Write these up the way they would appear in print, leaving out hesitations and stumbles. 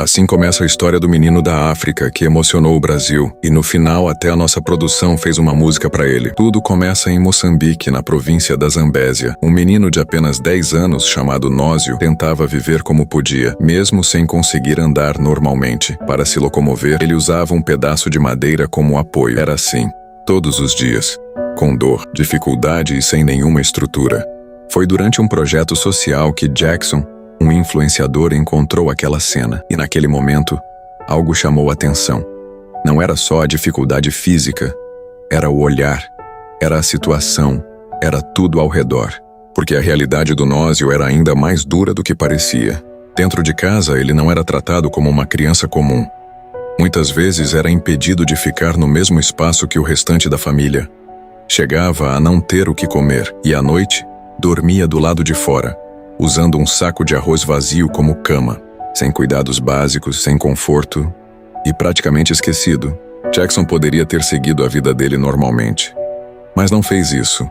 Assim começa a história do menino da África que emocionou o Brasil e no final até a nossa produção fez uma música para ele. Tudo começa em Moçambique, na província da Zambésia. Um menino de apenas 10 anos chamado Nósio tentava viver como podia, mesmo sem conseguir andar normalmente. Para se locomover, ele usava um pedaço de madeira como apoio. Era assim, todos os dias, com dor, dificuldade e sem nenhuma estrutura. Foi durante um projeto social que Jackson, um influenciador, encontrou aquela cena, e naquele momento, algo chamou a atenção. Não era só a dificuldade física, era o olhar, era a situação, era tudo ao redor. Porque a realidade do Nósio era ainda mais dura do que parecia. Dentro de casa, ele não era tratado como uma criança comum. Muitas vezes era impedido de ficar no mesmo espaço que o restante da família. Chegava a não ter o que comer, e à noite, dormia do lado de fora, usando um saco de arroz vazio como cama, sem cuidados básicos, sem conforto e praticamente esquecido. Jackson poderia ter seguido a vida dele normalmente, mas não fez isso.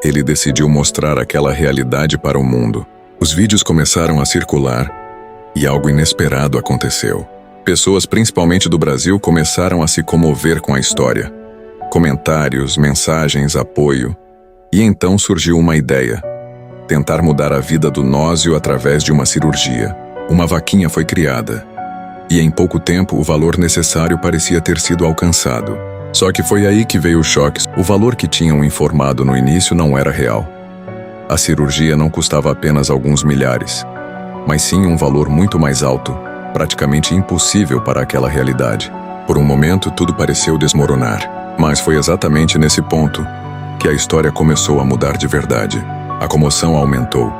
Ele decidiu mostrar aquela realidade para o mundo. Os vídeos começaram a circular e algo inesperado aconteceu. Pessoas, principalmente do Brasil, começaram a se comover com a história. Comentários, mensagens, apoio. E então surgiu uma ideia: tentar mudar a vida do Nósio através de uma cirurgia. Uma vaquinha foi criada. E em pouco tempo o valor necessário parecia ter sido alcançado. Só que foi aí que veio o choque. O valor que tinham informado no início não era real. A cirurgia não custava apenas alguns milhares, mas sim um valor muito mais alto, praticamente impossível para aquela realidade. Por um momento tudo pareceu desmoronar, mas foi exatamente nesse ponto que a história começou a mudar de verdade. A comoção aumentou.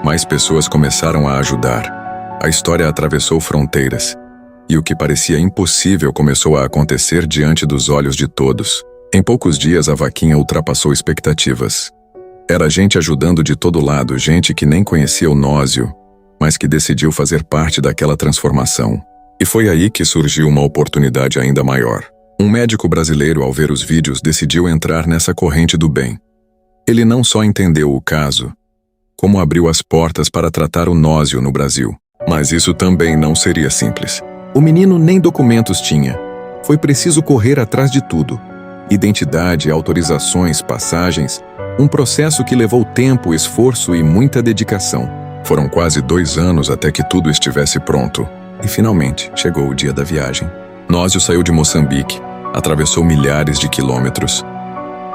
Mais pessoas começaram a ajudar. A história atravessou fronteiras. E o que parecia impossível começou a acontecer diante dos olhos de todos. Em poucos dias a vaquinha ultrapassou expectativas. Era gente ajudando de todo lado, gente que nem conhecia o Nósio, mas que decidiu fazer parte daquela transformação. E foi aí que surgiu uma oportunidade ainda maior. Um médico brasileiro, ao ver os vídeos, decidiu entrar nessa corrente do bem. Ele não só entendeu o caso, como abriu as portas para tratar o Nósio no Brasil. Mas isso também não seria simples. O menino nem documentos tinha. Foi preciso correr atrás de tudo. Identidade, autorizações, passagens, um processo que levou tempo, esforço e muita dedicação. Foram quase 2 anos até que tudo estivesse pronto. E finalmente chegou o dia da viagem. Nósio saiu de Moçambique, atravessou milhares de quilômetros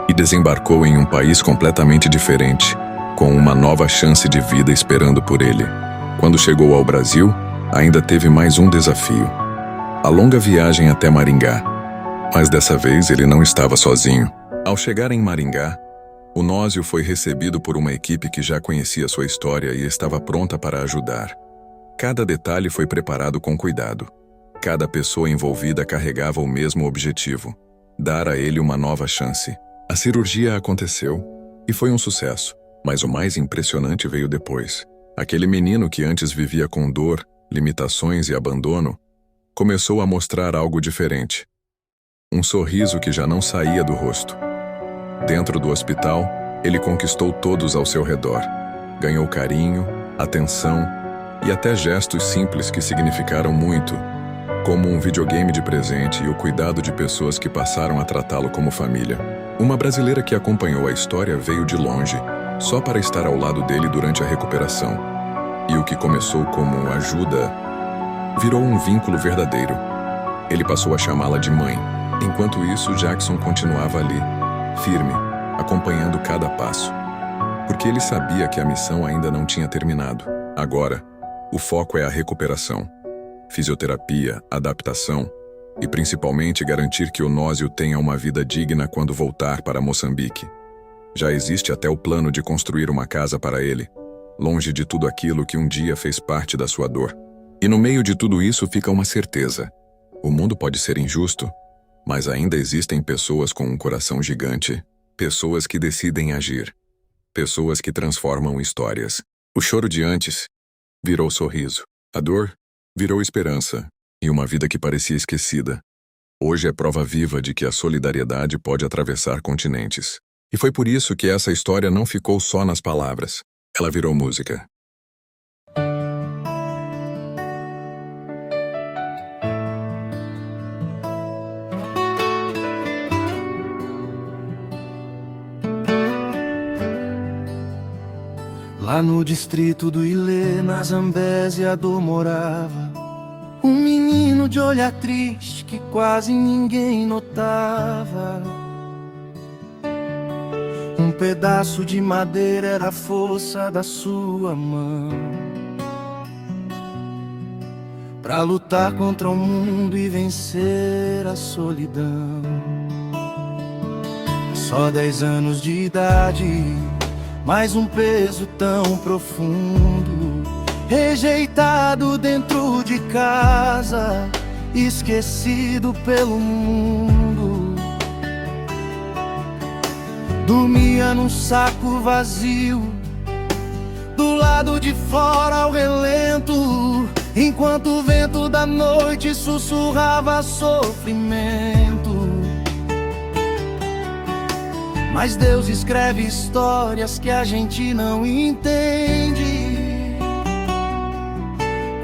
e desembarcou em um país completamente diferente, com uma nova chance de vida esperando por ele. Quando chegou ao Brasil, ainda teve mais um desafio: a longa viagem até Maringá. Mas dessa vez ele não estava sozinho. Ao chegar em Maringá, o Nósio foi recebido por uma equipe que já conhecia sua história e estava pronta para ajudar. Cada detalhe foi preparado com cuidado. Cada pessoa envolvida carregava o mesmo objetivo: dar a ele uma nova chance. A cirurgia aconteceu e foi um sucesso, mas o mais impressionante veio depois. Aquele menino que antes vivia com dor, limitações e abandono, começou a mostrar algo diferente. Um sorriso que já não saía do rosto. Dentro do hospital, ele conquistou todos ao seu redor. Ganhou carinho, atenção e até gestos simples que significaram muito, como um videogame de presente e o cuidado de pessoas que passaram a tratá-lo como família. Uma brasileira que acompanhou a história veio de longe, só para estar ao lado dele durante a recuperação. E o que começou como ajuda virou um vínculo verdadeiro. Ele passou a chamá-la de mãe. Enquanto isso, Jackson continuava ali, firme, acompanhando cada passo. Porque ele sabia que a missão ainda não tinha terminado. Agora, o foco é a recuperação. Fisioterapia, adaptação e principalmente garantir que o Nósio tenha uma vida digna quando voltar para Moçambique. Já existe até o plano de construir uma casa para ele, longe de tudo aquilo que um dia fez parte da sua dor. E no meio de tudo isso fica uma certeza: o mundo pode ser injusto, mas ainda existem pessoas com um coração gigante, pessoas que decidem agir, pessoas que transformam histórias. O choro de antes virou sorriso, a dor virou esperança, e uma vida que parecia esquecida hoje é prova viva de que a solidariedade pode atravessar continentes. E foi por isso que essa história não ficou só nas palavras. Ela virou música. Lá no distrito do Ilê, na Zambésia, a dor morava um menino de olhar triste que quase ninguém notava. Um pedaço de madeira era a força da sua mão pra lutar contra o mundo e vencer a solidão. Só 10 anos de idade, mas um peso tão profundo, rejeitado dentro de casa, esquecido pelo mundo. Dormia num saco vazio, do lado de fora ao relento, enquanto o vento da noite sussurrava sofrimento. Mas Deus escreve histórias que a gente não entende.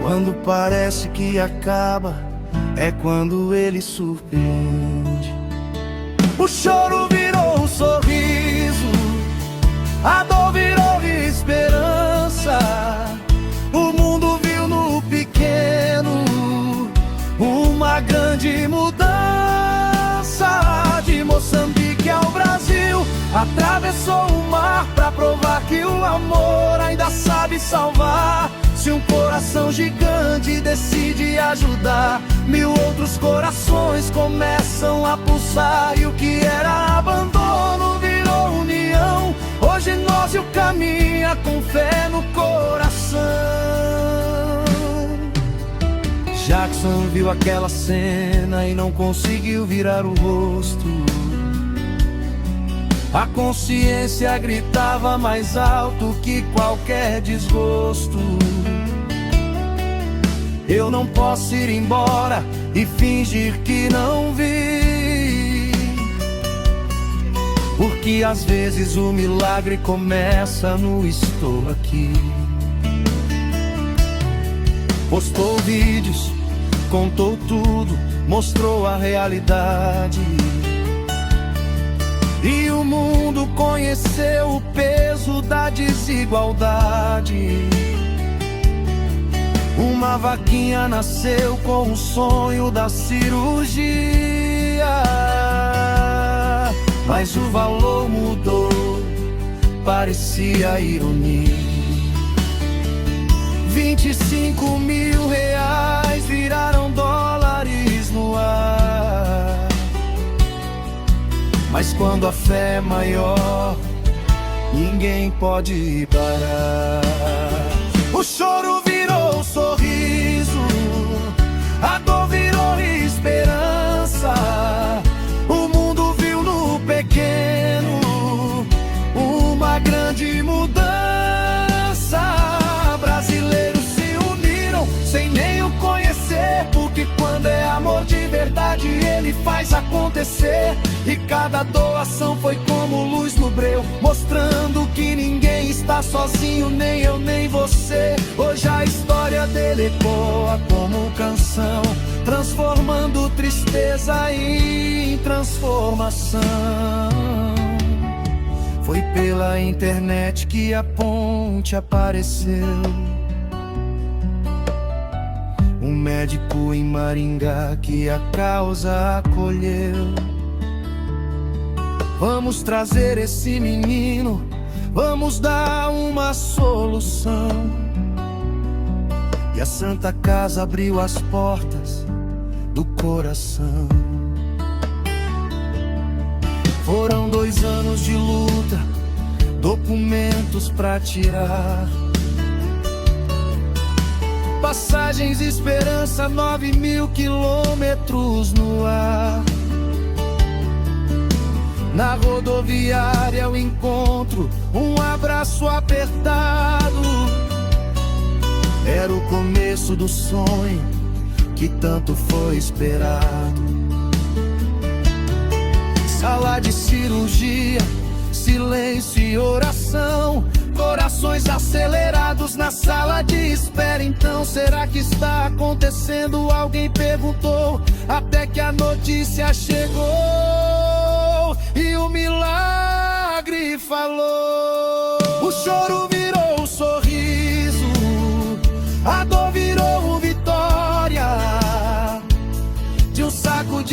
Quando parece que acaba, é quando Ele surpreende. O choro virou um sorriso, a dor virou esperança. O mundo viu no pequeno uma grande mudança. De Moçambique ao Brasil, atravessou o mar pra provar que o amor ainda sabe salvar. Se um coração gigante decide ajudar, 1000 outros corações começam a pulsar. E o que era abandono virou união. Hoje nós e o caminha com fé no coração. Jackson viu aquela cena e não conseguiu virar o rosto. A consciência gritava mais alto que qualquer desgosto. Eu não posso ir embora e fingir que não vi, porque às vezes o milagre começa no estou aqui. Postou vídeos, contou tudo, mostrou a realidade. E o mundo conheceu o peso da desigualdade. Uma vaquinha nasceu com o sonho da cirurgia, mas o valor mudou, parecia ironia. 25 mil reais viraram dólares no ar. Mas quando a fé é maior, ninguém pode parar. O choro virou um sorriso, a dor virou esperança. O mundo viu no pequeno uma grande mudança. Brasileiros se uniram sem nem o conhecer, porque quando é amor de verdade ele faz acontecer. E cada doação foi como luz no breu, mostrando que ninguém está sozinho, nem eu nem você. Hoje a história dele ecoa como canção, transformando tristeza em transformação. Foi pela internet que a ponte apareceu. Um médico em Maringá que a causa acolheu. Vamos trazer esse menino, vamos dar uma solução. E a Santa Casa abriu as portas do coração. Foram 2 anos de luta, documentos pra tirar. Passagens Esperança, 9.000 quilômetros no ar. Na rodoviária eu encontro um abraço apertado. Era o começo do sonho que tanto foi esperado. Sala de cirurgia, silêncio e oração. Corações acelerados na sala de espera. Então será que está acontecendo? Alguém perguntou, até que a notícia chegou e o milagre falou. O choro virou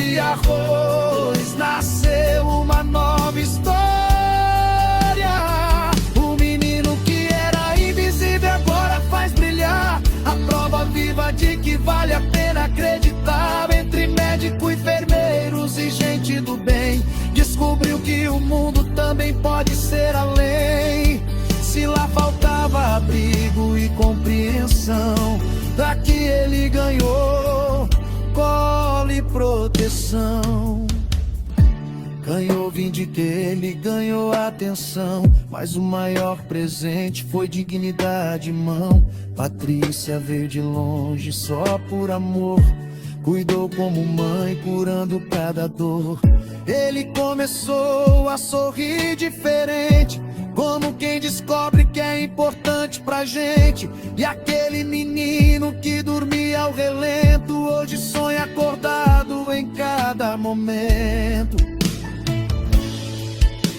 e arroz, nasceu uma nova história. O menino que era invisível agora faz brilhar, a prova viva de que vale a pena acreditar. Entre médico, enfermeiros e gente do bem, descobriu que o mundo também pode ser além. Se lá faltava abrigo e compreensão, daqui ele ganhou colo e proteção. Ganhou vindica, ele ganhou atenção, mas o maior presente foi dignidade, mão. Patrícia veio de longe só por amor, cuidou como mãe, curando cada dor. Ele começou a sorrir diferente, como quem descobre que é importante pra gente. E aquele menino que dormia ao relento, hoje sonha acordado em cada momento.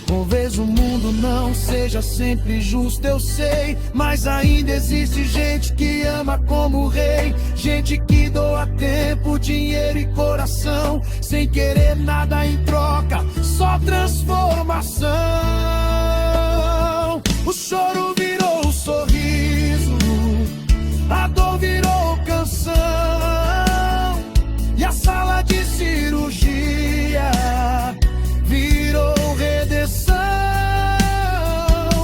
Talvez o mundo não seja sempre justo, eu sei, mas ainda existe gente que ama como rei. Gente que doa tempo, dinheiro e coração, sem querer nada em troca, só transformação. O choro virou um sorriso, a dor virou canção, e a sala de cirurgia virou redenção.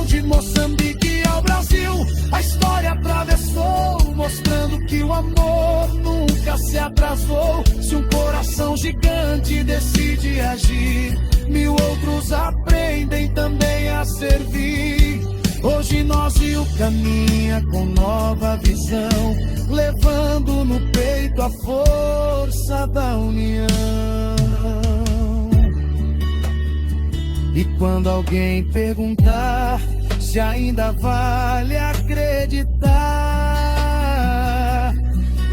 De Moçambique ao Brasil, a história atravessou, mostrando que o amor nunca se atrasou. Se um coração gigante decide agir, mil outros aprendem também a servir. Hoje nós e o caminha com nova visão, levando no peito a força da união. E quando alguém perguntar se ainda vale acreditar,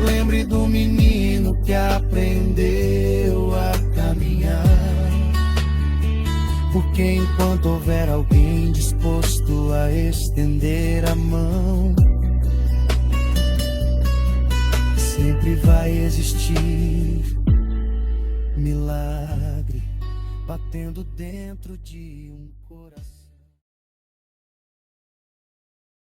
lembre do menino que aprendeu a caminhar. Porque enquanto houver alguém disposto a estender a mão, sempre vai existir milagre batendo dentro de um